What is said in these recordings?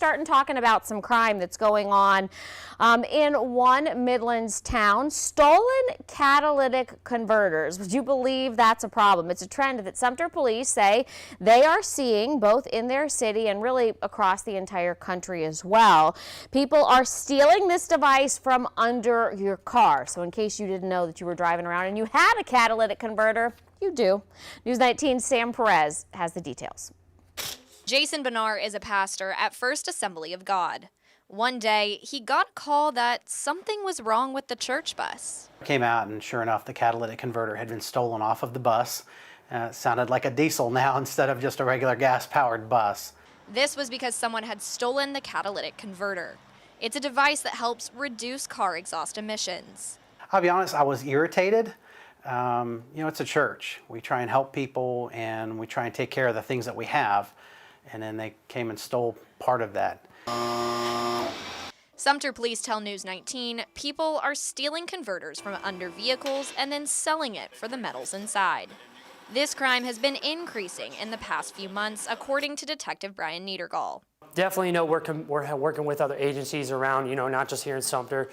starting talking about some crime that's going on in one Midlands town. Stolen catalytic converters. Would you believe that's a problem? It's a trend that Sumter police say they are seeing both in their city and really across the entire country as well. People are stealing this device from under your car. So in case you didn't know that you were driving around and you had a catalytic converter, you do. News 19's Sam Perez has the details. Jason Benar is a pastor at First Assembly of God. One day, he got a call that something was wrong with the church bus. I came out and sure enough, the catalytic converter had been stolen off of the bus. It sounded like a diesel now instead of just a regular gas-powered bus. This was because someone had stolen the catalytic converter. It's a device that helps reduce car exhaust emissions. I'll be honest, I was irritated. You know, it's a church. We try and help people and we try and take care of the things that we have. And then they came and stole part of that. Sumter police tell News 19 people are stealing converters from under vehicles and then selling it for the metals inside. This crime has been increasing in the past few months, according to Detective Brian Niedergall. Definitely, you know, we're working with other agencies around, you know, not just here in Sumter,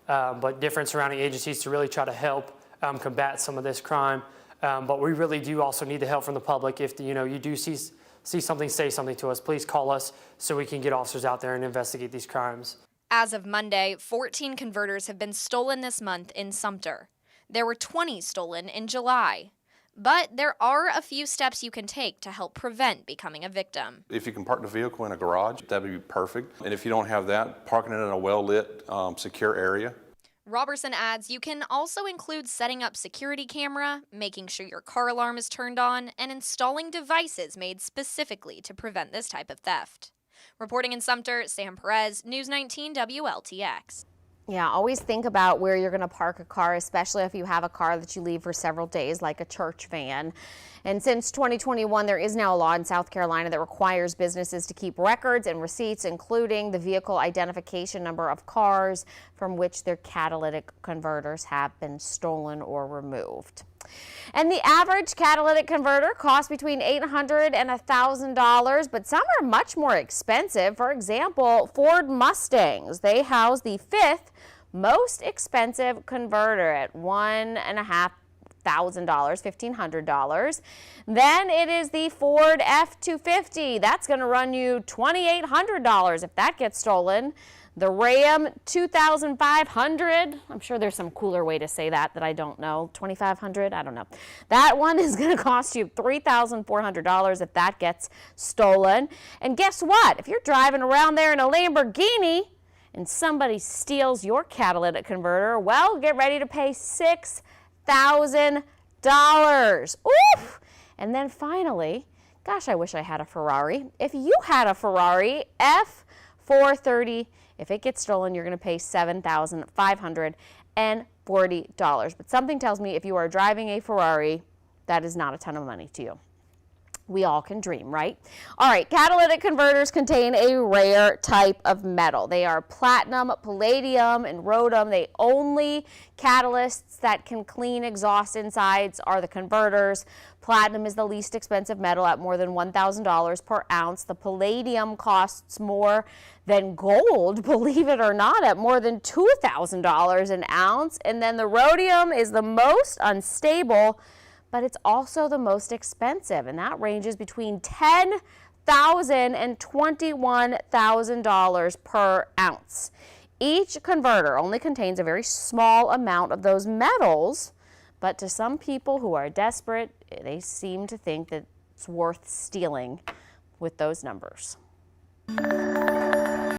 but different surrounding agencies to really try to help combat some of this crime. But we really do also need the help from the public. If you know you do see something, say something to us, please call us so we can get officers out there and investigate these crimes. As of Monday, 14 converters have been stolen this month in Sumter. There were 20 stolen in July. But there are a few steps you can take to help prevent becoming a victim. If you can park the vehicle in a garage, that would be perfect. And if you don't have that, parking it in a well-lit, secure area. Robertson adds you can also include setting up security camera, making sure your car alarm is turned on, and installing devices made specifically to prevent this type of theft. Reporting in Sumter, Sam Perez, News 19 WLTX. Yeah, always think about where you're going to park a car, especially if you have a car that you leave for several days, like a church van. And since 2021, there is now a law in South Carolina that requires businesses to keep records and receipts, including the vehicle identification number of cars from which their catalytic converters have been stolen or removed. And the average catalytic converter costs between $800 and $1,000, but some are much more expensive. For example, Ford Mustangs. They house the fifth most expensive converter at $1,500, $1,500. Then it is the Ford F-250. That's going to run you $2,800 if that gets stolen. The Ram 2,500, I'm sure there's some cooler way to say that I don't know, 2,500, I don't know. That one is going to cost you $3,400 if that gets stolen. And guess what? If you're driving around there in a Lamborghini and somebody steals your catalytic converter, well, get ready to pay $6,000. Oof! And then finally, gosh, I wish I had a Ferrari. If you had a Ferrari F430, if it gets stolen, you're going to pay $7,540. But something tells me if you are driving a Ferrari, that is not a ton of money to you. We all can dream, right? All right, catalytic converters contain a rare type of metal. They are platinum, palladium, and rhodium. The only catalysts that can clean exhaust insides are the converters. Platinum is the least expensive metal at more than $1,000 per ounce. The palladium costs more than gold, believe it or not, at more than $2,000 an ounce. And then the rhodium is the most unstable, but it's also the most expensive, and that ranges between $10,000 and $21,000 per ounce. Each converter only contains a very small amount of those metals, but to some people who are desperate, they seem to think that it's worth stealing with those numbers.